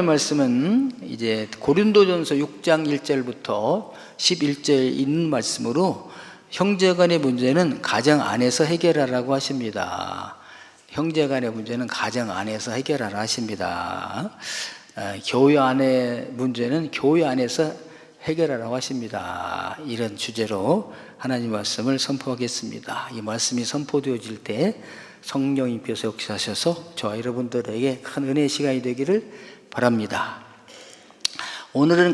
말씀은 이제 고린도전서 6장 1절부터 11절 있는 말씀으로 형제간의 문제는 가정 안에서 해결하라고 하십니다. 형제간의 문제는 가정 안에서 해결하라 하십니다. 교회 안의 문제는 교회 안에서 해결하라고 하십니다. 이런 주제로 하나님 말씀을 선포하겠습니다. 이 말씀이 선포되어질 때 성령님께서 역사하셔서 저와 여러분들에게 큰 은혜의 시간이 되기를 바랍니다. 오늘은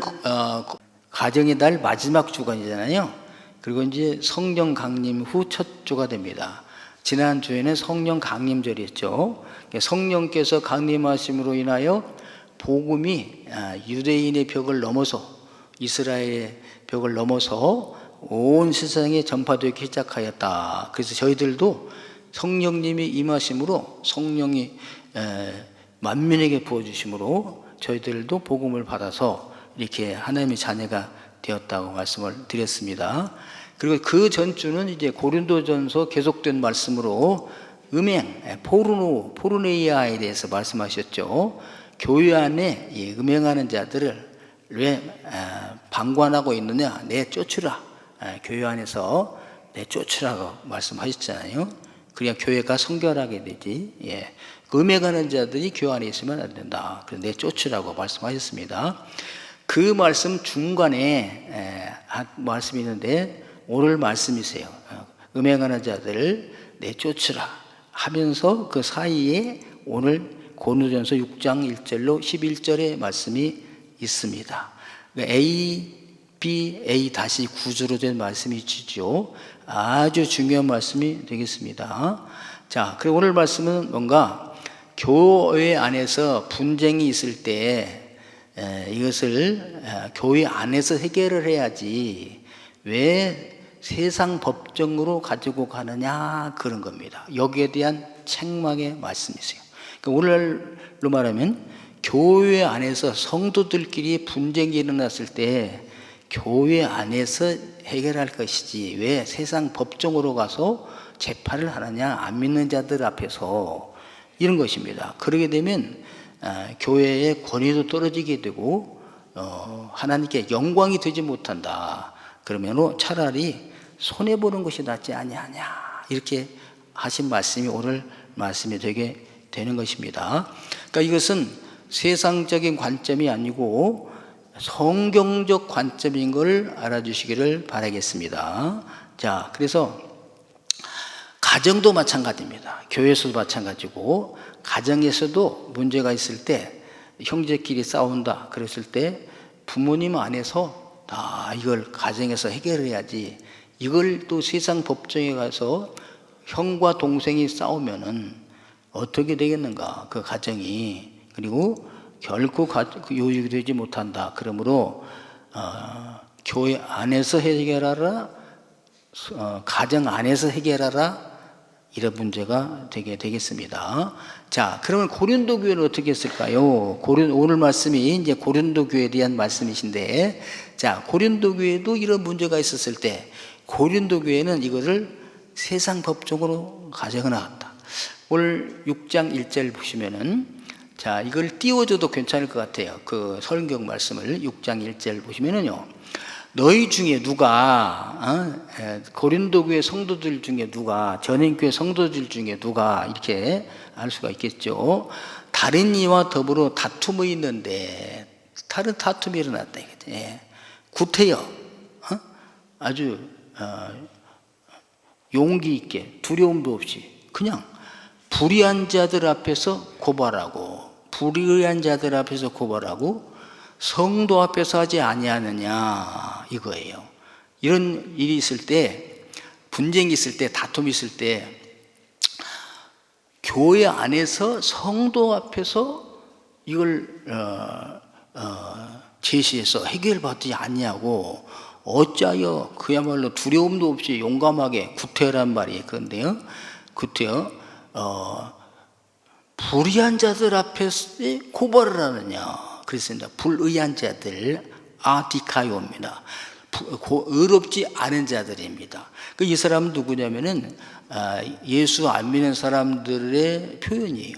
가정의 달 마지막 주간이잖아요. 그리고 이제 성령 강림 후 첫 주가 됩니다. 지난 주에는 성령 강림절이었죠. 성령께서 강림하심으로 인하여 복음이 유대인의 벽을 넘어서 이스라엘의 벽을 넘어서 온 세상에 전파되기 시작하였다. 그래서 저희들도 성령님이 임하심으로 성령이 만민에게 부어주심으로 저희들도 복음을 받아서 이렇게 하나님의 자녀가 되었다고 말씀을 드렸습니다. 그리고 그 전주는 이제 고린도전서 계속된 말씀으로 음행, 포르네이아에 대해서 말씀하셨죠. 교회 안에 음행하는 자들을 왜 방관하고 있느냐? 내쫓으라. 교회 안에서 내쫓으라고 말씀하셨잖아요. 그냥 교회가 성결하게 되지. 음행하는 자들이 교회 안에 있으면 안 된다. 그래서 내쫓으라고 말씀하셨습니다. 그 말씀 중간에 한 말씀이 있는데 오늘 말씀이세요. 음행하는 자들을 내쫓으라 하면서 그 사이에 오늘 고린도전서 6장 1절로 11절의 말씀이 있습니다. A, B, A 다시 구조로 된 말씀이 있죠. 아주 중요한 말씀이 되겠습니다. 자, 그리고 오늘 말씀은 뭔가 교회 안에서 분쟁이 있을 때 이것을 교회 안에서 해결을 해야지 왜 세상 법정으로 가지고 가느냐 그런 겁니다. 여기에 대한 책망의 말씀이세요. 그러니까 오늘로 말하면 교회 안에서 성도들끼리 분쟁이 일어났을 때 교회 안에서 해결할 것이지 왜 세상 법정으로 가서 재판을 하느냐 안 믿는 자들 앞에서 이런 것입니다. 그러게 되면 교회의 권위도 떨어지게 되고 하나님께 영광이 되지 못한다. 그러면 차라리 손해보는 것이 낫지 아니하냐 이렇게 하신 말씀이 오늘 말씀이 되게 되는 것입니다. 그러니까 이것은 세상적인 관점이 아니고 성경적 관점인 걸 알아주시기를 바라겠습니다. 자, 그래서 가정도 마찬가지입니다. 교회에서도 마찬가지고 가정에서도 문제가 있을 때 형제끼리 싸운다 그랬을 때 부모님 안에서 이걸 가정에서 해결해야지 이걸 또 세상 법정에 가서 형과 동생이 싸우면은 어떻게 되겠는가 그 가정이. 그리고 결코 요직이 되지 못한다. 그러므로 교회 안에서 해결하라, 가정 안에서 해결하라 이런 문제가 되게 되겠습니다. 자, 그러면 고린도 교회는 어떻게 했을까요? 오늘 말씀이 이제 고린도 교회에 대한 말씀이신데, 자, 고린도 교회도 이런 문제가 있었을 때 고린도 교회는 이것을 세상 법정으로 가져가 나갔다. 오늘 6장 1절 보시면은 자, 이걸 띄워줘도 괜찮을 것 같아요. 그 성경 말씀을 6장 1절 보시면은요. 너희 중에 누가 고린도 교회 성도들 중에 누가 전인교회 성도들 중에 누가 이렇게 알 수가 있겠죠. 다른 이와 더불어 다툼이 있는데 다른 다툼이 일어났다 이거죠. 구태여 아주 용기 있게 두려움도 없이 그냥 불의한 자들 앞에서 고발하고 불의한 자들 앞에서 고발하고 성도 앞에서 하지 아니하느냐 이거예요. 이런 일이 있을 때 분쟁이 있을 때 다툼이 있을 때 교회 안에서 성도 앞에서 이걸 제시해서 해결받지 아니하고 어찌하여 그야말로 두려움도 없이 용감하게 구태여란 말이 그런데요. 구태여 불의한 자들 앞에서 고발을 하느냐 그랬습니다. 불의한 자들 아디카요입니다. 의롭지 않은 자들입니다. 이 사람은 누구냐면은 예수 안 믿는 사람들의 표현이에요.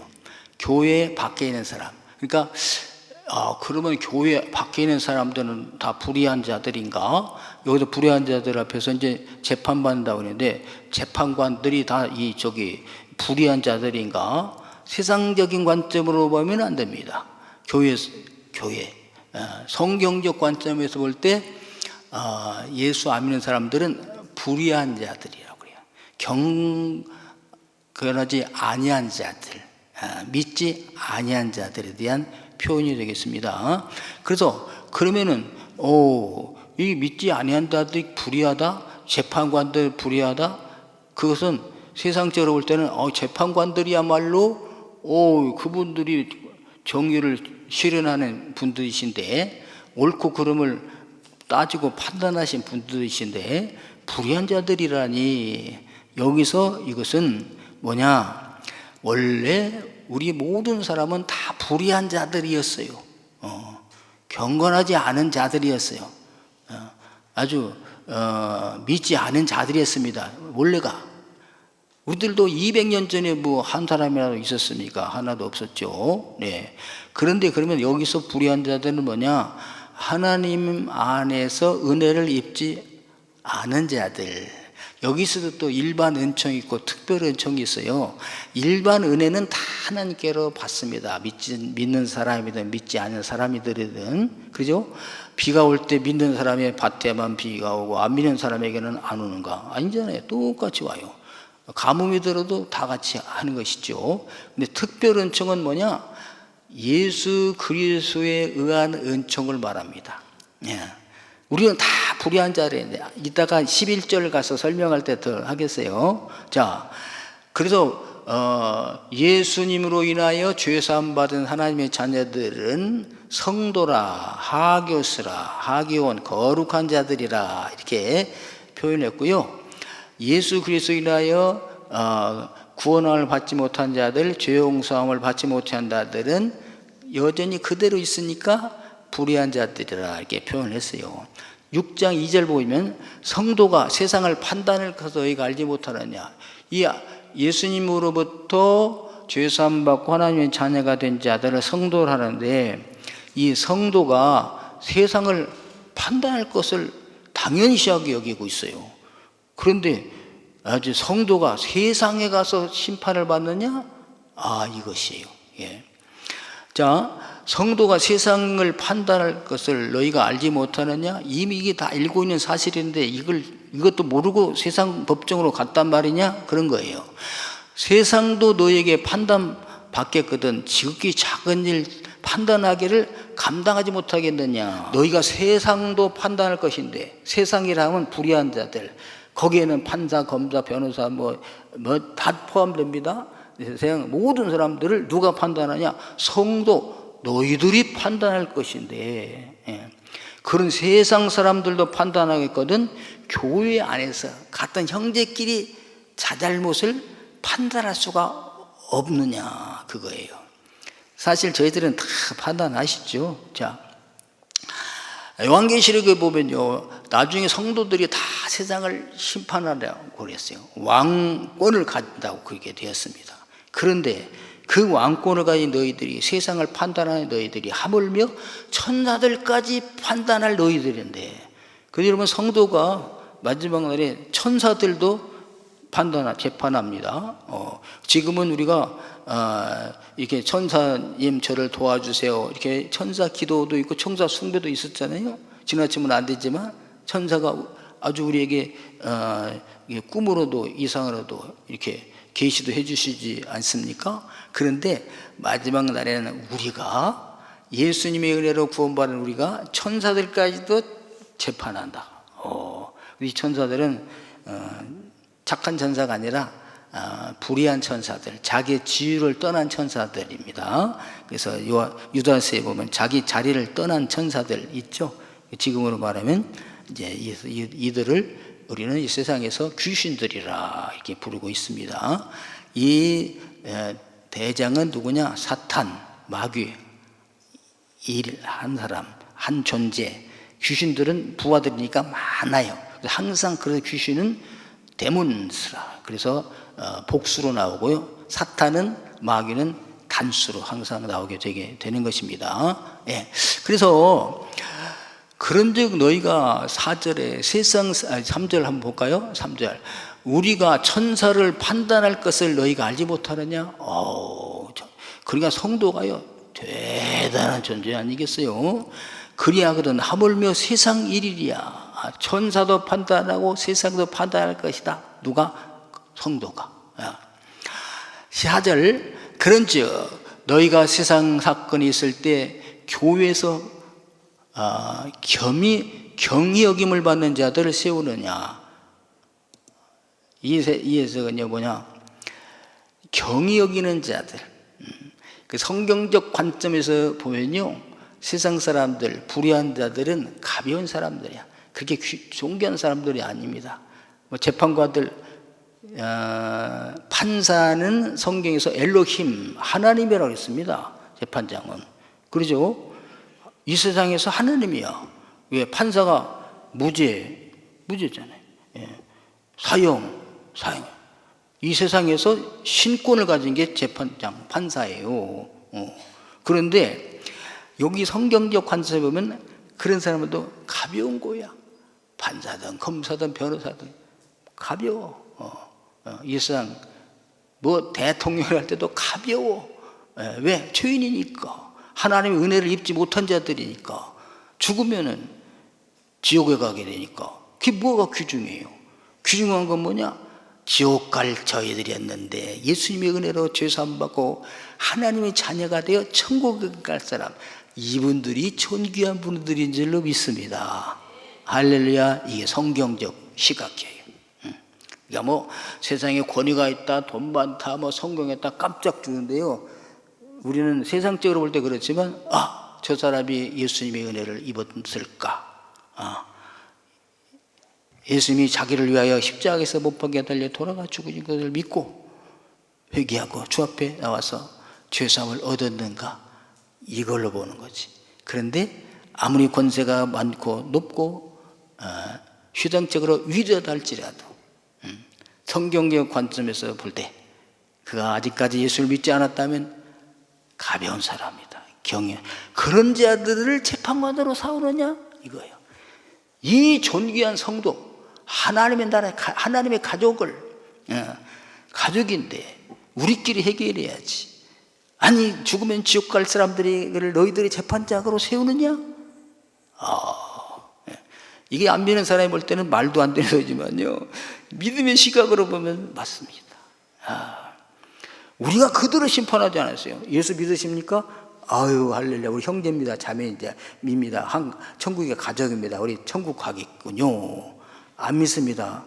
교회 밖에 있는 사람. 그러니까 그러면 교회 밖에 있는 사람들은 다 불의한 자들인가? 여기서 불의한 자들 앞에서 이제 재판받는다고 그러는데, 재판관들이 다 불의한 자들인가? 세상적인 관점으로 보면 안 됩니다. 교회, 성경적 관점에서 볼 때, 예수 안 믿는 사람들은 불의한 자들이라고 그래요. 그러지 아니한 자들, 믿지 아니한 자들에 대한 표현이 되겠습니다. 그래서 그러면은 이 믿지 아니한 자들이 불의하다, 재판관들 불의하다. 그것은 세상적으로 볼 때는 재판관들이야말로 그분들이 정의를 실현하는 분들이신데, 옳고 그름을 따지고 판단하신 분들이신데 불의한 자들이라니. 여기서 이것은 뭐냐, 원래 우리 모든 사람은 다 불의한 자들이었어요. 경건하지 않은 자들이었어요. 아주 믿지 않은 자들이었습니다. 원래가. 우리들도 200년 전에 한 사람이라도 있었습니까? 하나도 없었죠. 네. 그런데 그러면 여기서 불의한 자들은 뭐냐, 하나님 안에서 은혜를 입지 않은 자들. 여기서도 또 일반 은총이 있고 특별 은총이 있어요. 일반 은혜는 다 하나님께로 받습니다. 믿는 사람이든 믿지 않는 사람이든. 그죠? 비가 올 때 믿는 사람의 밭에만 비가 오고 안 믿는 사람에게는 안 오는가? 아니잖아요. 똑같이 와요. 가뭄이 들어도 다 같이 하는 것이죠. 근데 특별 은총은 뭐냐? 예수 그리스도에 의한 은총을 말합니다. 예. 우리는 다 불의한 자리인데, 이따가 11절 가서 설명할 때 더 하겠어요. 자, 그래서 예수님으로 인하여 죄사함 받은 하나님의 자녀들은 성도라, 하교스라, 하교원, 거룩한 자들이라, 이렇게 표현했고요. 예수 그리스도로 인하여 구원을 받지 못한 자들, 죄 용서함을 받지 못한 자들은 여전히 그대로 있으니까 불의한 자들이라, 이렇게 표현했어요. 6장 2절 보면 성도가 세상을 판단할 것을 너희가 알지 못하느냐. 이 예수님으로부터 죄사함 받고 하나님의 자녀가 된 자들을 성도를 하는데, 이 성도가 세상을 판단할 것을 당연시하게 여기고 있어요. 그런데 아주 성도가 세상에 가서 심판을 받느냐? 이것이에요. 예. 자, 성도가 세상을 판단할 것을 너희가 알지 못하느냐? 이미 이게 다 알고 있는 사실인데 이것도 모르고 세상 법정으로 갔단 말이냐? 그런 거예요. 세상도 너희에게 판단받겠거든 지극히 작은 일 판단하기를 감당하지 못하겠느냐? 너희가 세상도 판단할 것인데, 세상이라면 불의한 자들, 거기에는 판사, 검사, 변호사 다 포함됩니다. 세상 모든 사람들을 누가 판단하냐? 성도, 너희들이 판단할 것인데, 그런 세상 사람들도 판단하겠거든 교회 안에서 같은 형제끼리 자잘못을 판단할 수가 없느냐, 그거예요. 사실 저희들은 다 판단하시죠. 자, 요한계시록에 보면요, 나중에 성도들이 다 세상을 심판하려고 그랬어요. 왕권을 가진다고 그렇게 되었습니다. 그런데 그 왕권을 가진 너희들이, 세상을 판단하는 너희들이 하물며 천사들까지 판단할 너희들인데, 여러분 성도가 마지막 날에 천사들도 재판합니다. 지금은 우리가 이렇게 천사님 저를 도와주세요, 이렇게 천사 기도도 있고 천사 숭배도 있었잖아요. 지나치면 안 되지만 천사가 아주 우리에게 꿈으로도 이상으로도 이렇게 계시도 해주시지 않습니까? 그런데 마지막 날에는 우리가, 예수님의 은혜로 구원받은 우리가 천사들까지도 재판한다. 우리 천사들은 착한 천사가 아니라 불의한 천사들, 자기의 지위를 떠난 천사들입니다. 그래서 유다서에 보면 자기 자리를 떠난 천사들 있죠. 지금으로 말하면 이제 이들을 우리는 이 세상에서 귀신들이라 이렇게 부르고 있습니다. 이 대장은 누구냐? 사탄, 마귀, 한 사람, 한 존재. 귀신들은 부하들이니까 많아요. 항상 그 귀신은 데몬스라, 그래서 복수로 나오고요. 사탄은, 마귀는 단수로 항상 나오게 되게 되는 것입니다. 예. 그래서 그런즉 너희가 4절에 3절 한번 볼까요? 3절. 우리가 천사를 판단할 것을 너희가 알지 못하느냐? 그러니까 성도가요, 대단한 존재 아니겠어요? 그리하거든 하물며 세상 일이랴. 천사도 판단하고 세상도 판단할 것이다. 누가? 성도가. 4절. 그런즉 너희가 세상 사건이 있을 때 교회에서 경히 여김을 받는 자들을 세우느냐. 이 해석은요 뭐냐, 경히 여기는 자들. 그 성경적 관점에서 보면요, 세상 사람들, 불의한 자들은 가벼운 사람들이야. 그게 존귀한 사람들이 아닙니다. 뭐 재판관들, 판사는 성경에서 엘로힘, 하나님이라고 했습니다. 재판장은. 그러죠? 이 세상에서 하나님이야. 왜? 판사가 무죄잖아요. 예. 사형. 이 세상에서 신권을 가진 게 재판장, 판사예요. 그런데 여기 성경적 관점에 보면 그런 사람들도 가벼운 거야. 판사든 검사든 변호사든 가벼워. 이 세상 뭐 대통령을 할 때도 가벼워. 왜? 죄인이니까. 하나님의 은혜를 입지 못한 자들이니까. 죽으면은 지옥에 가게 되니까. 그게 뭐가 귀중해요? 귀중한 건 뭐냐? 지옥 갈 저희들이었는데 예수님의 은혜로 죄사함 받고 하나님의 자녀가 되어 천국에 갈 사람, 이분들이 존귀한 분들인 줄로 믿습니다. 할렐루야. 이게 성경적 시각이에요. 그러니까 뭐 세상에 권위가 있다, 돈 많다, 뭐 성공했다 깜짝 주는데요, 우리는 세상적으로 볼 때 그렇지만 저 사람이 예수님의 은혜를 입었을까? 예수님이 자기를 위하여 십자가에서 못 박혀 달려 돌아가 죽으신 것을 믿고 회개하고 주 앞에 나와서 죄사함을 얻었는가? 이걸로 보는 거지. 그런데 아무리 권세가 많고 높고 휘당적으로 위대하다 할지라도 성경적 관점에서 볼 때 그가 아직까지 예수를 믿지 않았다면 가벼운 사람이다. 그런 자들을 재판관으로 사오느냐? 이거예요. 이 존귀한 성도, 하나님의 나라, 하나님의 가족인데 우리끼리 해결해야지. 아니 죽으면 지옥 갈 사람들을 너희들이 재판장으로 세우느냐? 이게 안 믿는 사람이 볼 때는 말도 안 되는 소리지만요, 믿음의 시각으로 보면 맞습니다. 우리가 그들을 심판하지 않았어요. 예수 믿으십니까? 아유 할렐루야, 우리 형제입니다, 자매입니다, 천국의 가족입니다, 우리 천국 가겠군요. 안 믿습니다.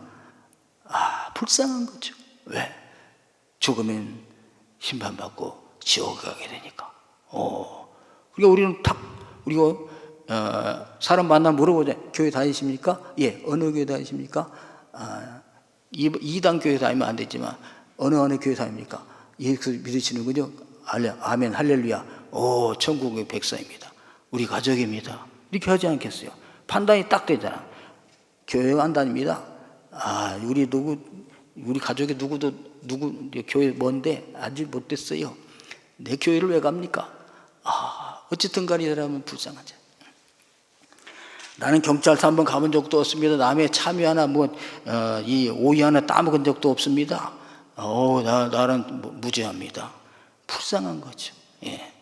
불쌍한 거죠. 왜? 죽으면 심판받고 지옥에 가게 되니까. 그러니까 우리는 우리가 사람 만나면 물어보자. 교회 다니십니까? 예. 어느 교회 다니십니까? 이단 교회 다니면 안 되지만 어느 교회 다닙니까? 예수 믿으시는군요. 아멘 할렐루야. 천국의 백성입니다. 우리 가족입니다. 이렇게 하지 않겠어요? 판단이 딱 되잖아. 교회 안 다닙니다. 우리 가족에 누구 교회 뭔데 아직 못 됐어요. 내 교회를 왜 갑니까? 어쨌든 간에 이 사람은 불쌍하죠. 나는 경찰서 한번 가본 적도 없습니다. 남의 참외 하나 이 오이 하나 따먹은 적도 없습니다. 나는 무죄합니다. 불쌍한 거죠. 예.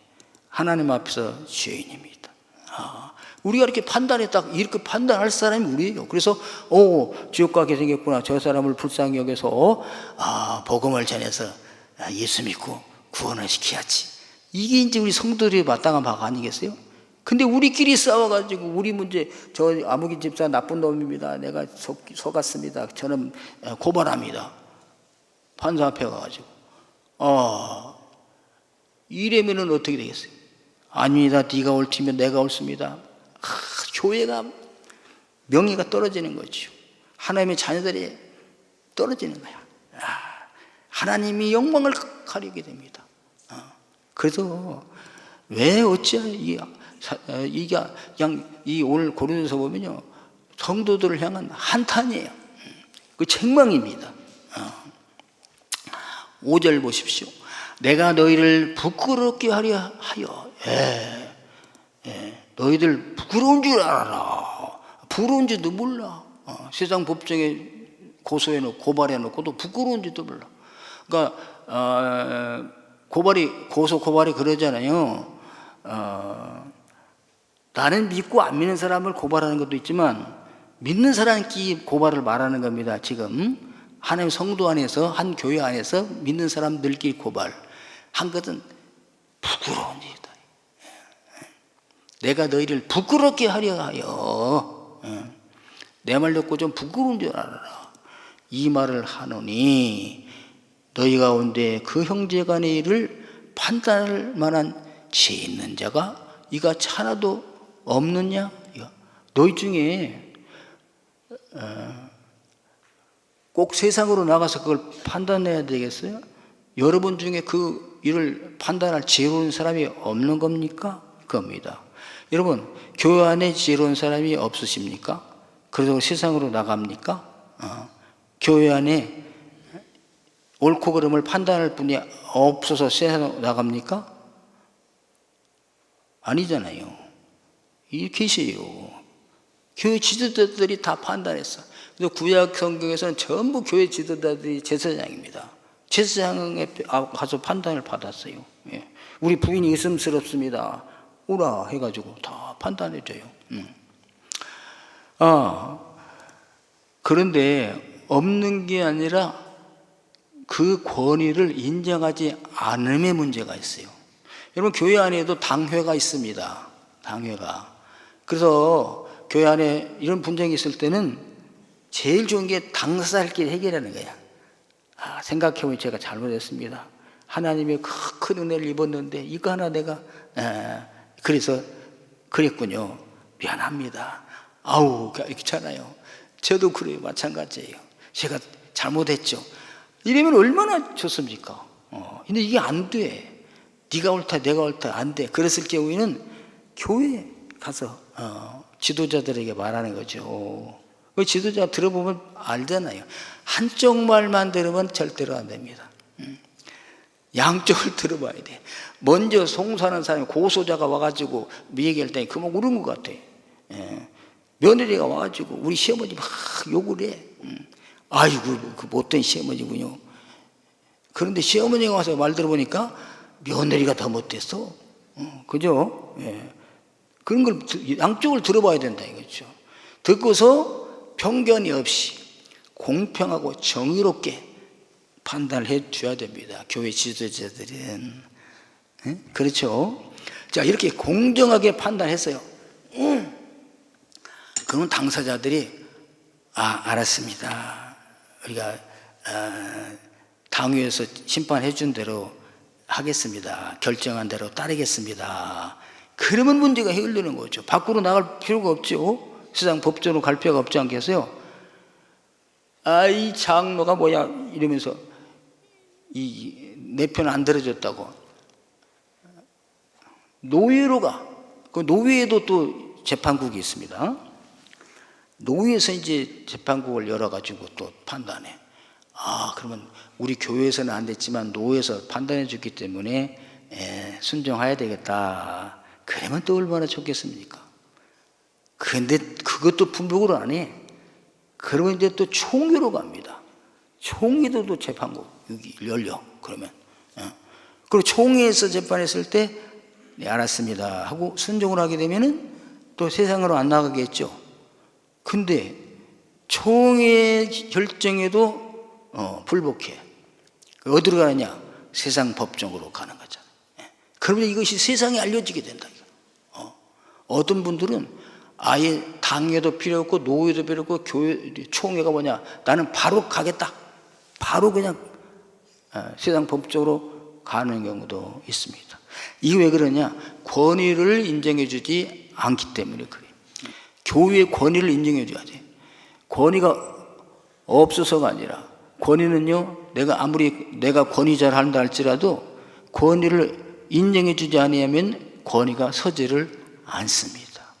하나님 앞에서 죄인입니다. 우리가 이렇게 이렇게 판단할 사람이 우리예요. 그래서 지옥 가게 생겼구나, 저 사람을 불쌍히 여겨서 복음을 전해서 예수 믿고 구원을 시켜야지. 이게 이제 우리 성도들이 마땅한 바가 아니겠어요? 근데 우리끼리 싸워가지고 우리 문제, 저 아무개 집사 나쁜 놈입니다, 내가 속았습니다, 저는 고발합니다. 판사 앞에 가가지고 이래면은 어떻게 되겠어요? 아닙니다, 네가 옳다면 내가 옳습니다. 교회가 명예가 떨어지는 거죠. 하나님의 자녀들이 떨어지는 거야. 하나님이 영광을 가리게 됩니다. 그래서 왜 어찌 이 오늘 고린도서 보면요, 성도들을 향한 한탄이에요. 그 책망입니다. 5절 보십시오. 내가 너희를 부끄럽게 하려 하여. 너희들 부끄러운 줄 알아라. 부러운지도 몰라. 세상 법정에 고소해놓고 고발해놓고도 부끄러운지도 몰라. 그러니까 고발이 그러잖아요. 나는 믿고 안 믿는 사람을 고발하는 것도 있지만 믿는 사람끼리 고발을 말하는 겁니다. 지금 하나님 성도 안에서, 한 교회 안에서 믿는 사람들끼리 고발 한 것은 부끄러운 일이다. 내가 너희를 부끄럽게 하려 하여. 내 말 듣고 좀 부끄러운 줄 알아라. 이 말을 하노니 너희 가운데 그 형제간의 일을 판단할 만한 지혜 있는 자가 이같이 하나도 없느냐? 너희 중에 꼭 세상으로 나가서 그걸 판단해야 되겠어요? 여러분 중에 그 일을 판단할 지혜로운 사람이 없는 겁니까? 겁니다. 여러분, 교회 안에 지혜로운 사람이 없으십니까? 그래서 세상으로 나갑니까? 교회 안에 옳고 그름을 판단할 분이 없어서 세상으로 나갑니까? 아니잖아요. 이 계세요. 교회 지도자들이 다 판단했어. 그래서 구약 성경에서는 전부 교회 지도자들이 제사장입니다. 제사장에 가서 판단을 받았어요. 우리 부인이 의심스럽습니다. 오라 해가지고 다 판단해줘요. 그런데 없는 게 아니라 그 권위를 인정하지 않음의 문제가 있어요. 여러분, 교회 안에도 당회가 있습니다. 당회가. 그래서 교회 안에 이런 분쟁이 있을 때는 제일 좋은 게 당사자끼리 해결하는 거야. 생각해보니 제가 잘못했습니다. 하나님의 큰 은혜를 입었는데 이거 하나 내가 그래서 그랬군요. 미안합니다. 아우, 그렇잖아요. 저도 그래요. 마찬가지예요. 제가 잘못했죠. 이러면 얼마나 좋습니까? 근데 이게 안 돼. 네가 옳다, 내가 옳다, 안 돼. 그랬을 경우에는 교회에 가서 지도자들에게 말하는 거죠. 그 지도자 들어보면 알잖아요. 한쪽 말만 들으면 절대로 안 됩니다. 양쪽을 들어봐야 돼. 먼저 송사하는 사람이 고소자가 와가지고 얘기할 때 그만 울은 것 같아. 며느리가 와가지고 우리 시어머니 막 욕을 해. 아이고, 그 못된 시어머니군요. 그런데 시어머니가 와서 말 들어보니까 며느리가 더 못됐어. 그죠? 그런 걸 양쪽을 들어봐야 된다 이거죠. 듣고서 편견이 없이 공평하고 정의롭게 판단을 해줘야 됩니다. 교회 지도자들은. 그렇죠? 자, 이렇게 공정하게 판단했어요. 그러면 당사자들이 알았습니다. 우리가 당위에서 심판해 준 대로 하겠습니다. 결정한 대로 따르겠습니다. 그러면 문제가 해결되는 거죠. 밖으로 나갈 필요가 없죠. 세상 법정으로 갈 필요가 없지 않겠어요? 이 장로가 뭐야 이러면서 내 편 안 들어줬다고 노예로 가. 그 노예에도 또 재판국이 있습니다. 노예에서 이제 재판국을 열어가지고 또 판단해. 그러면 우리 교회에서는 안 됐지만 노예에서 판단해 줬기 때문에 순종해야 되겠다. 그러면 또 얼마나 좋겠습니까? 그런데 그것도 분복으로 안 해. 그러면 이제 또 총회로 갑니다. 총회도 또 재판국 열려. 그러면 그리고 총회에서 재판했을 때 네, 알았습니다 하고 순종을 하게 되면은 또 세상으로 안 나가겠죠. 근데 총회 결정에도 불복해. 어디로 가느냐? 세상 법정으로 가는 거잖아요. 그러면 이것이 세상에 알려지게 된다. 어떤 분들은 아예 당회도 필요 없고 노예도 필요 없고 교회 총회가 뭐냐? 나는 바로 가겠다. 바로 그냥 세상 법적으로 가는 경우도 있습니다. 이게 왜 그러냐? 권위를 인정해 주지 않기 때문에 그래요. 교회의 권위를 인정해 줘야 돼. 권위가 없어서가 아니라 권위는요, 내가 권위자를 한다 할지라도 권위를 인정해 주지 않으면 권위가 서지를 않습니다.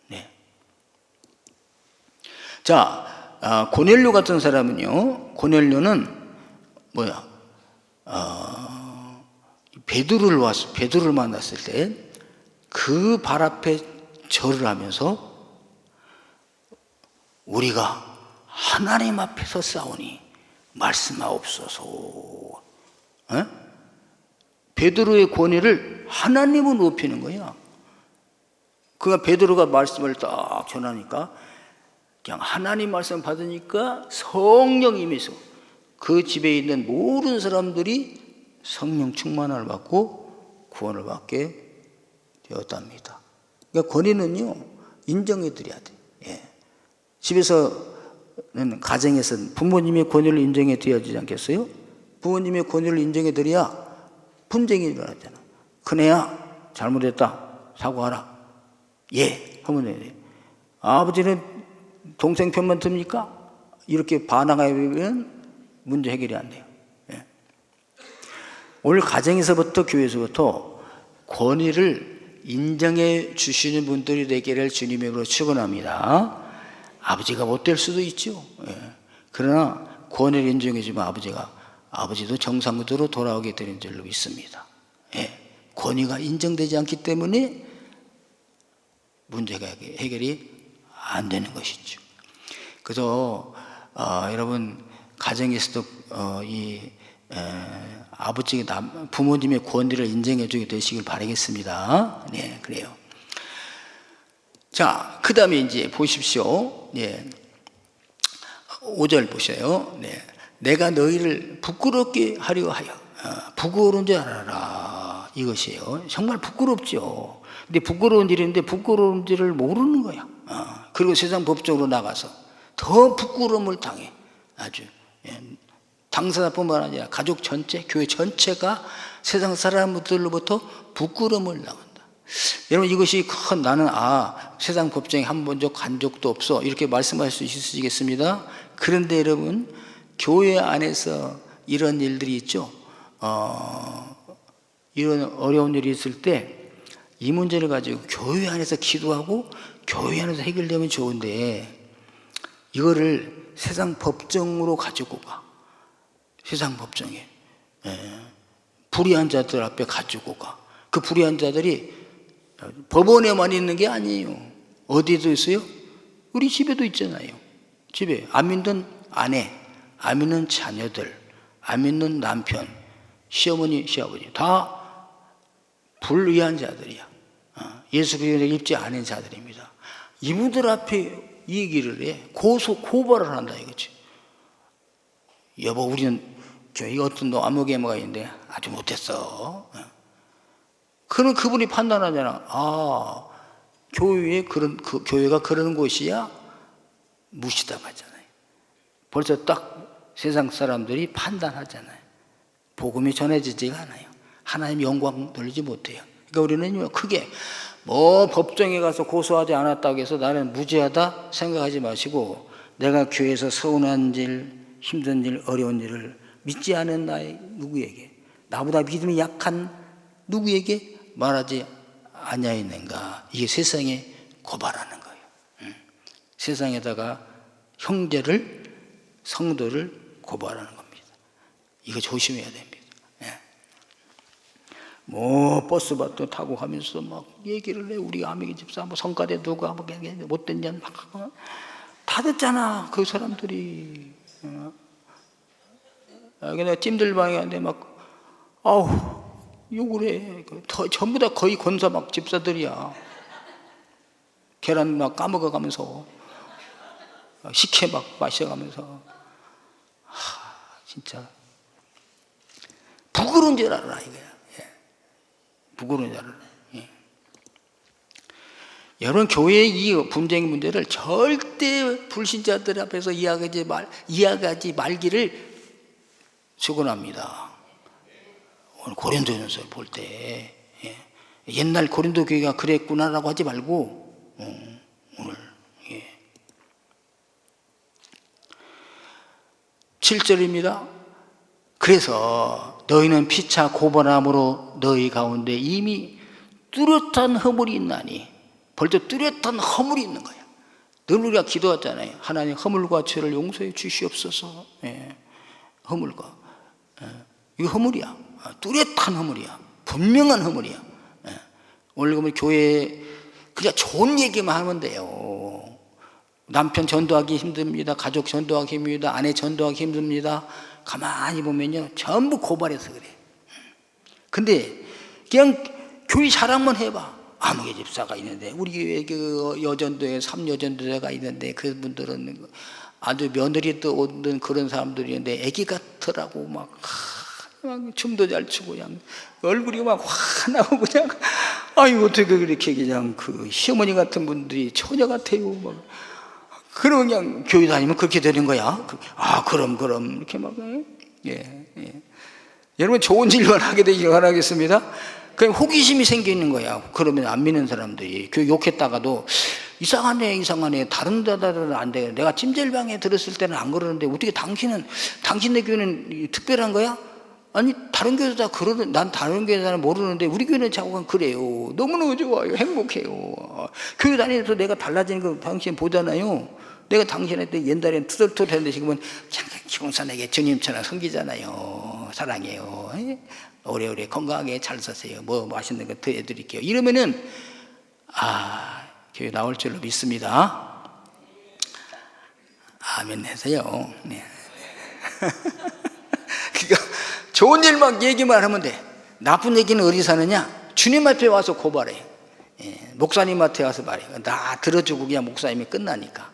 네. 자, 고넬료 같은 사람은요, 고넬료는 뭐야? 베드로를 만났을 때 그 발 앞에 절을 하면서 우리가 하나님 앞에서 싸우니 말씀하옵소서. 베드로의 권위를 하나님은 높이는 거야. 그가 베드로가 말씀을 딱 전하니까 그냥 하나님 말씀 받으니까 성령이 임해서 그 집에 있는 모든 사람들이 성령 충만을 받고 구원을 받게 되었답니다. 그러니까 권위는요, 인정해 드려야 돼. 예. 집에서는, 가정에서는 부모님의 권위를 인정해 드려야지 않겠어요? 부모님의 권위를 인정해 드려야 분쟁이 일어나잖아. 큰애야, 잘못했다. 사과하라. 예, 하면 돼. 아버지는 동생 편만 듭니까? 이렇게 반항하면 문제 해결이 안 돼요. 예. 오늘 가정에서부터, 교회에서부터 권위를 인정해 주시는 분들이 되기를 주님의 이름으로 축원합니다. 아버지가 못될 수도 있죠. 예. 그러나 권위를 인정해 주면 아버지도 정상으로 돌아오게 되는 줄로 믿습니다. 예. 권위가 인정되지 않기 때문에 문제가 해결이 안 되는 것이죠. 그래서 여러분 가정에서도 부모님의 권위를 인정해 주게 되시길 바라겠습니다. 네, 그래요. 자, 그 다음에 이제 보십시오. 네. 5절 보세요. 네. 내가 너희를 부끄럽게 하려 하여 부끄러운 줄 알아라. 이것이에요. 정말 부끄럽죠. 근데 부끄러운 일인데 부끄러운 일을 모르는 거야. 그리고 세상 법적으로 나가서 더 부끄러움을 당해. 아주. 당사자뿐만 아니라 가족 전체, 교회 전체가 세상 사람들로부터 부끄러움을 나온다. 여러분, 이것이 나는 세상 법정에 한 번 간 적도 없어, 이렇게 말씀할 수 있으시겠습니다. 그런데 여러분, 교회 안에서 이런 일들이 있죠. 이런 어려운 일이 있을 때 이 문제를 가지고 교회 안에서 기도하고 교회 안에서 해결되면 좋은데, 이거를 세상 법정으로 가지고 가. 세상 법정에 불의한 자들 앞에 가지고 가. 그 불의한 자들이 법원에만 있는 게 아니에요. 어디에도 있어요? 우리 집에도 있잖아요. 집에 안 믿는 아내, 안 믿는 자녀들, 안 믿는 남편, 시어머니, 시아버지 다 불의한 자들이야. 예수 그리스도를 입지 않은 자들입니다. 이분들 앞에 이 얘기를 해. 고발을 한다 이거지. 여보, 우리는 교회 어떤 아무개모가 있는데 아주 못했어. 그럼 그분이 판단하잖아. 교회가 그런 곳이야? 무시당하잖아요. 벌써 딱 세상 사람들이 판단하잖아요. 복음이 전해지지가 않아요. 하나님 영광 돌리지 못해요. 그러니까 우리는 크게 법정에 가서 고소하지 않았다고 해서 나는 무죄하다 생각하지 마시고, 내가 교회에서 서운한 일, 힘든 일, 어려운 일을 믿지 않은 누구에게, 나보다 믿음이 약한 누구에게 말하지 아니하였는가. 이게 세상에 고발하는 거예요. 세상에다가 형제를, 성도를 고발하는 겁니다. 이거 조심해야 됩니다. 버스바도 타고 가면서 막 얘기를 해. 우리 아메기 집사 성가대 누가 못된 년 다 듣잖아, 그 사람들이. 그냥 찜들방에 갔는데 욕을 해. 전부 다 거의 권사 집사들이야. 계란 까먹어 가면서, 식혜 마셔가면서. 진짜. 부끄러운 줄 알아, 이거야. 부끄러운 줄 알아. 여러분, 교회의 이 분쟁 문제를 절대 불신자들 앞에서 이야기하지 말기를 축원합니다. 오늘 고린도전서를 볼 때 옛날 고린도 교회가 그랬구나라고 하지 말고 오늘 7절입니다. 그래서 너희는 피차 고발함으로 너희 가운데 이미 뚜렷한 허물이 있나니, 벌써 뚜렷한 허물이 있는 거야. 늘 우리가 기도하잖아요. 하나님, 허물과 죄를 용서해 주시옵소서. 허물과 이거 허물이야. 뚜렷한 허물이야. 분명한 허물이야. 예. 오늘 보면 교회 그냥 좋은 얘기만 하면 돼요. 남편 전도하기 힘듭니다. 가족 전도하기 힘듭니다. 아내 전도하기 힘듭니다. 가만히 보면요, 전부 고발해서 그래. 근데 그냥 교회 자랑만 해봐. 아무개 집사가 있는데, 우리 교회 그 여전도에 3여전도회가 있는데, 그분들은 아주 며느리 또 오는 그런 사람들이 있는데 애기 같더라고. 막 춤도 잘 추고 그냥 얼굴이 막 환하고 그냥 아이고 어떻게 그렇게 그냥 그 시어머니 같은 분들이 처녀 같아요. 막 그러면 그냥 교회 다니면 그렇게 되는 거야. 아 그럼 이렇게 막 예. 여러분 좋은 일만 하게 되길 바라겠습니다. 그냥 호기심이 생기는 거야. 그러면 안 믿는 사람들이 교회 욕했다가도 이상하네 다른 데다는 안 돼. 내가 찜질방에 들었을 때는 안 그러는데 어떻게 당신네 교회는 특별한 거야? 아니 다른 교회도 다 그러는, 난 다른 교회는 모르는데 우리 교회는 자꾸 그래요. 너무너무 좋아요. 행복해요. 교회 다니면서 내가 달라지는 거 당신 보잖아요. 내가 당신한테 옛날엔 투덜투덜 했는데 지금은 잠깐 기본산에게 주님처럼 섬기잖아요. 사랑해요. 오래오래 건강하게 잘 사세요. 뭐 맛있는 거 더 해드릴게요. 이러면은 교회 나올 줄로 믿습니다. 아멘 하세요. 네. 그러니까 좋은 일만 얘기만 하면 돼. 나쁜 얘기는 어디서 하느냐? 주님 앞에 와서 고발해. 목사님한테 와서 말해. 나 들어주고 그냥 목사님이 끝나니까.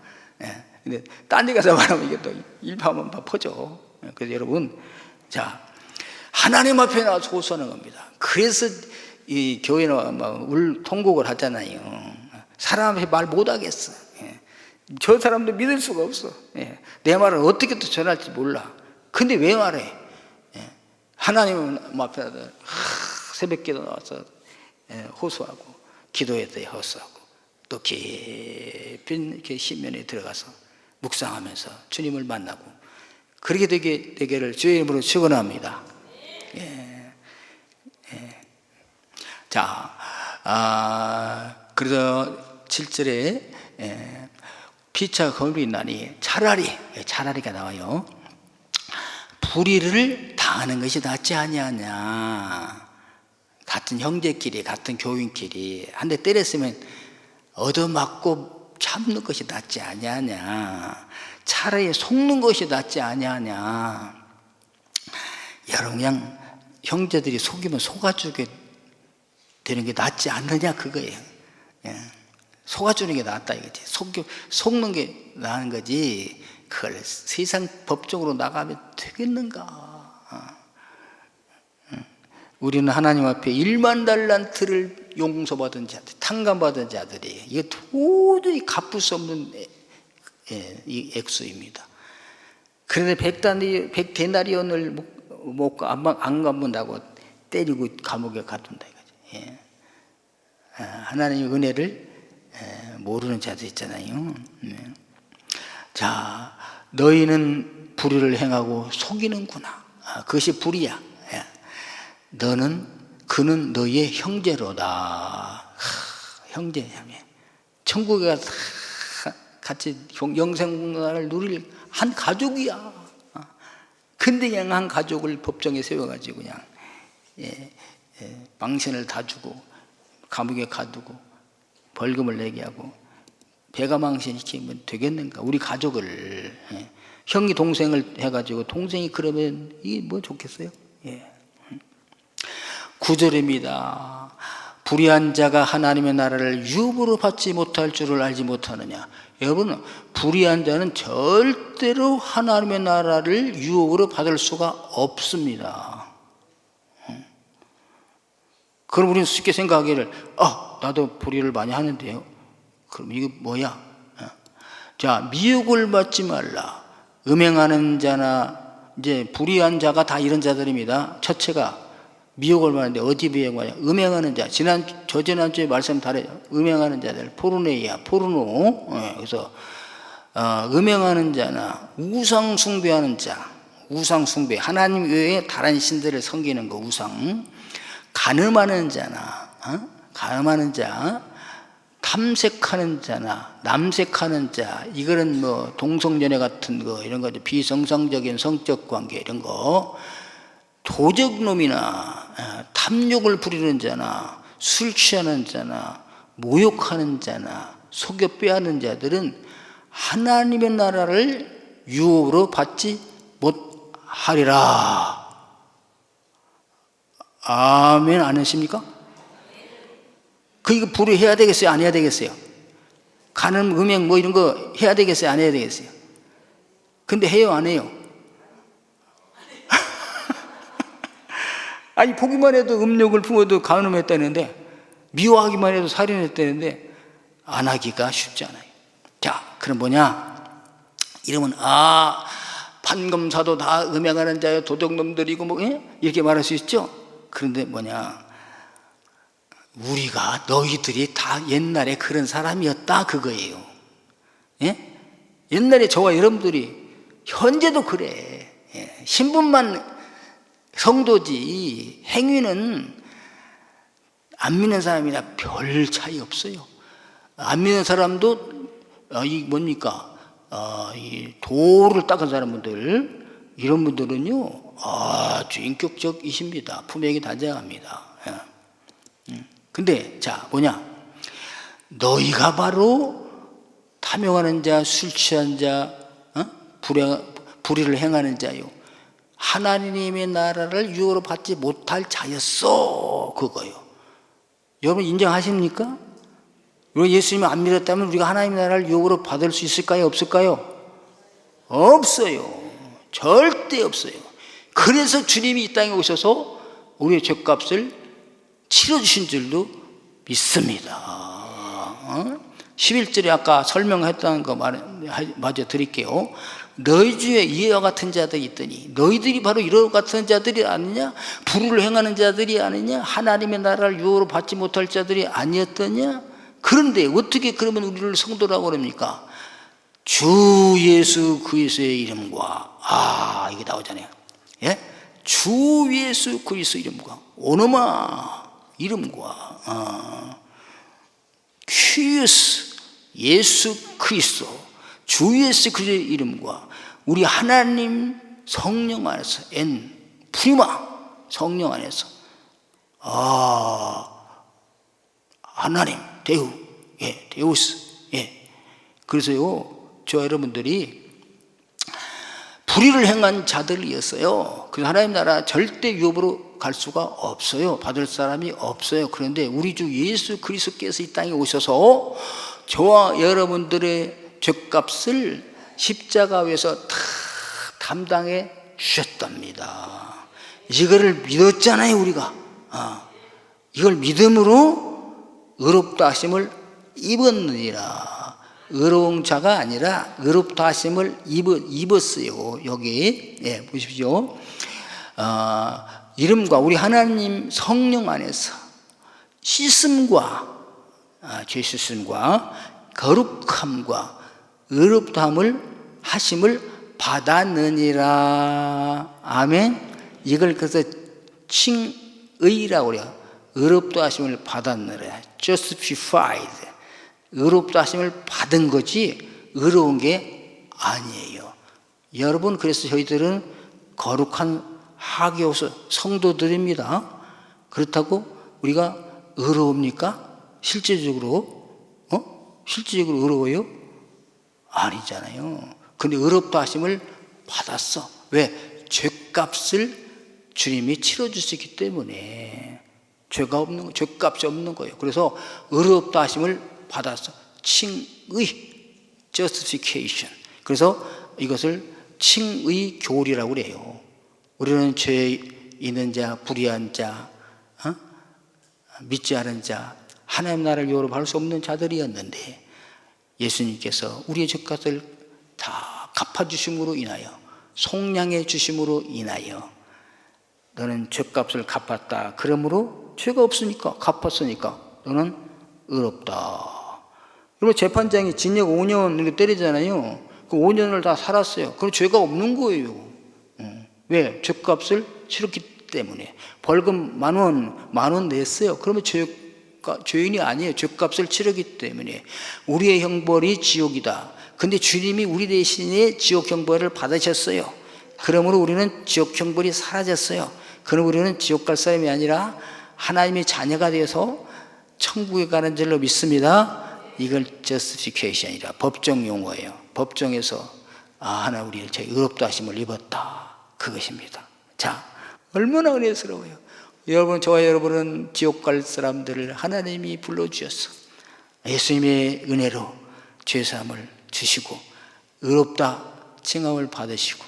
근데 딴 데 가서 말하면 이게 또 일파만파 퍼져. 그래서 여러분, 자, 하나님 앞에 나와서 호소하는 겁니다. 그래서 이 교회는 막 통곡을 하잖아요. 사람 앞에 말 못하겠어. 저 사람도 믿을 수가 없어. 내 말을 어떻게 또 전할지 몰라. 근데 왜 말해? 하나님 앞에 새벽기도 나와서 호소하고 기도해서 호소하고 또 깊은 신면에 들어가서 묵상하면서 주님을 만나고 그렇게 되기를 주의 이름으로 축원합니다. 자, 그래서 7절에 피차 거울이 나니 차라리가 나와요. 불의를 당하는 것이 낫지 아니하냐. 같은 형제끼리 같은 교인끼리 한 대 때렸으면 얻어맞고 참는 것이 낫지 아니하냐. 차라리 속는 것이 낫지 아니하냐. 여러분 그냥 형제들이 속이면 속아주게 되는 게 낫지 않느냐 그거예요. 속아주는 게 낫다 이거지. 속는 게 나은 거지. 그걸 세상 법적으로 나가면 되겠는가? 우리는 하나님 앞에 1만 달란트를 용서받은 자들, 탕감받은 자들이 이게 도저히 갚을 수 없는 이 액수입니다. 그런데 100데나리온을 안 갚는다고 때리고 감옥에 가둔다 이거죠. 하나님의 은혜를 모르는 자들 있잖아요. 자, 너희는 불의를 행하고 속이는구나. 그것이 불의야. 그는 너희의 형제로다. 형제냐면 천국에 가서 같이 영생을 누릴 한 가족이야. 근데 그냥 한 가족을 법정에 세워가지고 그냥 망신을 다 주고 감옥에 가두고 벌금을 내게 하고 배가망신 시키면 되겠는가? 우리 가족을 형이 동생을 해가지고 동생이 그러면 이게 뭐 좋겠어요? 9절입니다. 불의한 자가 하나님의 나라를 유업으로 받지 못할 줄을 알지 못하느냐. 여러분, 불의한 자는 절대로 하나님의 나라를 유업으로 받을 수가 없습니다. 그럼 우리는 쉽게 생각하기를 나도 불의를 많이 하는데요. 그럼 이게 뭐야? 자, 미혹을 받지 말라. 음행하는 자나 이제 불의한 자가 다 이런 자들입니다. 첫째가 미혹을 받는데 어디 미혹하냐? 음행하는 자. 저지난주에 말씀 다르죠. 음행하는 자들, 포르노. 그래서 음행하는 자나 우상 숭배하는 자, 우상 숭배, 하나님 외에 다른 신들을 섬기는 거 우상. 간음하는 자나 간음하는 자, 탐색하는 자나 남색하는 자, 이거는 뭐 동성연애 같은 거 이런 거 비성상적인 성적 관계 이런 거. 도적놈이나 탐욕을 부리는 자나 술 취하는 자나 모욕하는 자나 속여 빼앗는 자들은 하나님의 나라를 유업으로 받지 못하리라. 아멘. 안 하십니까? 이거 불의해야 되겠어요? 안 해야 되겠어요? 간음, 음행 뭐 이런 거 해야 되겠어요? 안 해야 되겠어요? 근데 해요? 안 해요? 아니, 보기만 해도 음욕을 품어도 간음했다는데, 미워하기만 해도 살인했다는데 안 하기가 쉽지 않아요. 자, 그럼 뭐냐? 이러면 판검사도 다 음행하는 자요, 도둑놈들이고 뭐 이렇게 말할 수 있죠. 그런데 뭐냐? 우리가 너희들이 다 옛날에 그런 사람이었다 그거예요. 예? 옛날에 저와 여러분들이 현재도 그래. 예. 신분만 성도지 행위는 안 믿는 사람이나 별 차이 없어요. 안 믿는 사람도 이 뭡니까? 이 도를 닦은 사람들, 이런 분들은요 아주 인격적이십니다. 품행이 단정합니다. 근데 자 뭐냐? 너희가 바로 탐욕하는 자, 술 취한 자, 불의를 행하는 자요, 하나님의 나라를 유업으로 받지 못할 자였어. 그거요. 여러분 인정하십니까? 예수님을 안 믿었다면 우리가 하나님의 나라를 유업으로 받을 수 있을까요? 없을까요? 없어요. 절대 없어요. 그래서 주님이 이 땅에 오셔서 우리의 죄값을 치러주신 줄도 믿습니다. 11절에 아까 설명했던 거 마저 드릴게요. 너희 중에 이와 같은 자들이 있더니 너희들이 바로 이와 같은 자들이 아니냐? 불의를 행하는 자들이 아니냐? 하나님의 나라를 유업으로 받지 못할 자들이 아니었더냐? 그런데 어떻게 그러면 우리를 성도라고 그럽니까? 주 예수 그리스도의 이름과 이게 나오잖아요. 예? 주 예수 그리스도 이름과 오노마 이름과 퀴스 예수 그리스도 주 예수 그리스도의 이름과 우리 하나님 성령 안에서 프리마 성령 안에서 하나님 대우 데우스 그래서요 저 여러분들이 불의를 행한 자들이었어요. 그래서 하나님 나라 절대 유업으로 갈 수가 없어요. 받을 사람이 없어요. 그런데 우리 주 예수 그리스도께서 이 땅에 오셔서 저와 여러분들의 죄값을 십자가 위에서 다 담당해 주셨답니다. 이거를 믿었잖아요 우리가. 이걸 믿음으로 의롭다 하심을 입었느니라. 의로운 자가 아니라 의롭다 하심을 입었어요. 여기 보십시오. 이름과 우리 하나님 성령 안에서 씻음과 죄 씻음과 거룩함과 의롭다함을 하심을 받았느니라. 아멘. 이걸 그래서 칭의라고 그래요. 의롭다 하심을 받았느라. justified. 의롭다 하심을 받은 거지 의로운 게 아니에요. 여러분, 그래서 저희들은 거룩한 하교서 성도들입니다. 그렇다고 우리가 의로웁니까? 실제적으로 실제적으로 의로워요? 아니잖아요. 근데 의롭다 하심을 받았어. 왜? 죄값을 주님이 치러주시기 때문에. 죄값이 없는 거예요. 그래서 의롭다 하심을 받았어. 칭의, justification. 그래서 이것을 칭의 교리라고 그래요. 우리는 죄 있는 자, 불의한 자, 믿지 않은 자, 하나님 나라를 유업으로 받을 수 없는 자들이었는데 예수님께서 우리의 죄값을 다 갚아주심으로 인하여, 속량해 주심으로 인하여 너는 죄값을 갚았다. 그러므로 죄가 없으니까, 갚았으니까 너는 의롭다. 그리고 재판장이 징역 5년을 때리잖아요. 그 5년을 다 살았어요. 그럼 죄가 없는 거예요. 왜? 죄값을 치렀기 때문에. 벌금 10,000원 냈어요. 그러면 죄인이 아니에요. 죄값을 치르기 때문에. 우리의 형벌이 지옥이다. 근데 주님이 우리 대신에 지옥 형벌을 받으셨어요. 그러므로 우리는 지옥 형벌이 사라졌어요. 그럼 우리는 지옥 갈 사람이 아니라 하나님의 자녀가 되어서 천국에 가는 줄로 믿습니다. 이걸 justification이라 법정 용어예요. 법정에서 하나 우리를 제 의롭다 하심을 입었다, 그것입니다. 자, 얼마나 은혜스러워요. 여러분, 저와 여러분은 지옥 갈 사람들을 하나님이 불러주셔서 예수님의 은혜로 죄사함을 주시고 의롭다 칭함을 받으시고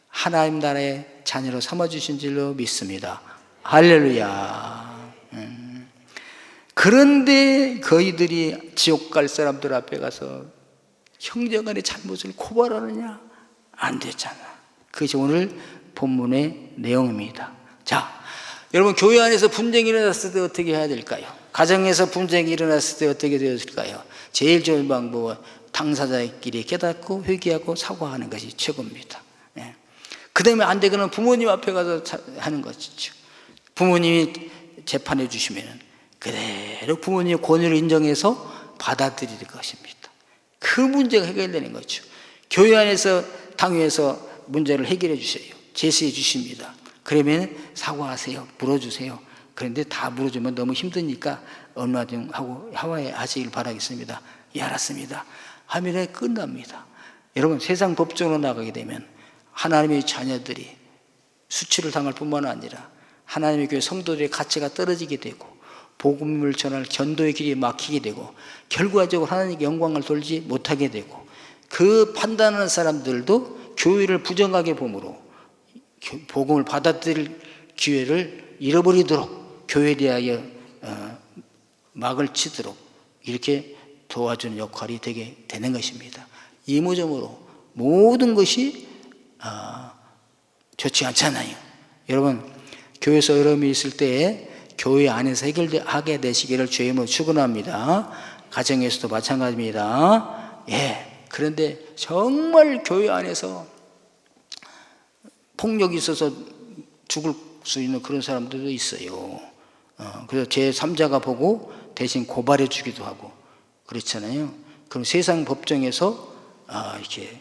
하나님 나라의 자녀로 삼아주신 줄로 믿습니다. 할렐루야. 그런데 거의들이 지옥 갈 사람들 앞에 가서 형제간의 잘못을 고발하느냐? 안 되잖아. 그것이 오늘 본문의 내용입니다. 자, 여러분, 교회 안에서 분쟁이 일어났을 때 어떻게 해야 될까요? 가정에서 분쟁이 일어났을 때 어떻게 되었을까요? 제일 좋은 방법은 당사자끼리 깨닫고 회개하고 사과하는 것이 최고입니다. 예. 그 다음에 안 되거나 부모님 앞에 가서 하는 것이죠. 부모님이 재판해 주시면 그대로 부모님의 권위를 인정해서 받아들일 것입니다. 그 문제가 해결되는 거죠. 교회 안에서 당회에서 문제를 해결해 주세요. 제시해 주십니다. 그러면 사과하세요. 물어주세요. 그런데 다 물어주면 너무 힘드니까 얼마 좀 하고 하시길 바라겠습니다. 예, 알았습니다. 하면 끝납니다. 여러분, 세상 법정으로 나가게 되면 하나님의 자녀들이 수치를 당할 뿐만 아니라 하나님의 교회 성도들의 가치가 떨어지게 되고 복음을 전할 전도의 길이 막히게 되고 결과적으로 하나님께 영광을 돌지 못하게 되고 그 판단하는 사람들도 교회를 부정하게 봄으로 복음을 받아들일 기회를 잃어버리도록 교회에 대하여 막을 치도록 이렇게 도와주는 역할이 되게 되는 것입니다. 이모저모로 모든 것이 좋지 않잖아요. 여러분, 교회에서 어려움이 있을 때 교회 안에서 해결하게 되시기를 주의 이름으로 축원합니다. 가정에서도 마찬가지입니다. 예. 그런데 정말 교회 안에서 폭력이 있어서 죽을 수 있는 그런 사람들도 있어요. 그래서 제3자가 보고 대신 고발해 주기도 하고 그렇잖아요. 그럼 세상 법정에서 이렇게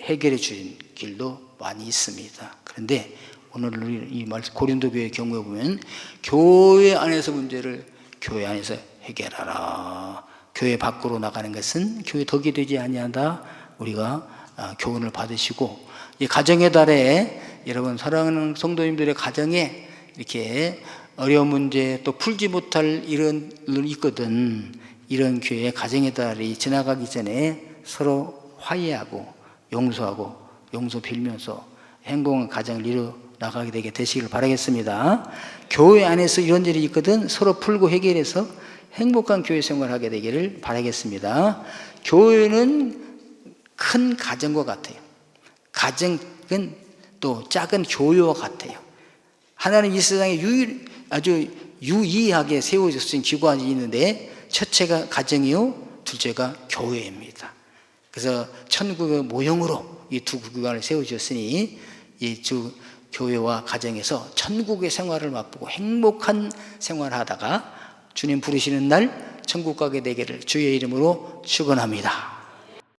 해결해 주는 길도 많이 있습니다. 그런데 오늘 이 고린도 교회의 경우에 보면 교회 안에서 문제를 교회 안에서 해결하라. 교회 밖으로 나가는 것은 교회 덕이 되지 아니한다. 우리가 교훈을 받으시고 이 가정의 달에 여러분 사랑하는 성도님들의 가정에 이렇게 어려운 문제 또 풀지 못할 이런 일 있거든. 이런 교회 가정의 달이 지나가기 전에 서로 화해하고 용서하고 용서 빌면서 행복한 가정을 이루 나가게 되게 되시길 바라겠습니다. 교회 안에서 이런 일이 있거든 서로 풀고 해결해서 행복한 교회 생활하게 되기를 바라겠습니다. 교회는 큰 가정과 같아요. 가정은 또 작은 교회와 같아요. 하나님 이 세상에 아주 유의하게 세워졌은 기관이 있는데 첫째가 가정이요, 둘째가 교회입니다. 그래서 천국의 모형으로 이 두 기관을 세워주셨으니 이 두 교회와 가정에서 천국의 생활을 맛보고 행복한 생활하다가 주님 부르시는 날 천국 가게 되기를 주의 이름으로 축원합니다.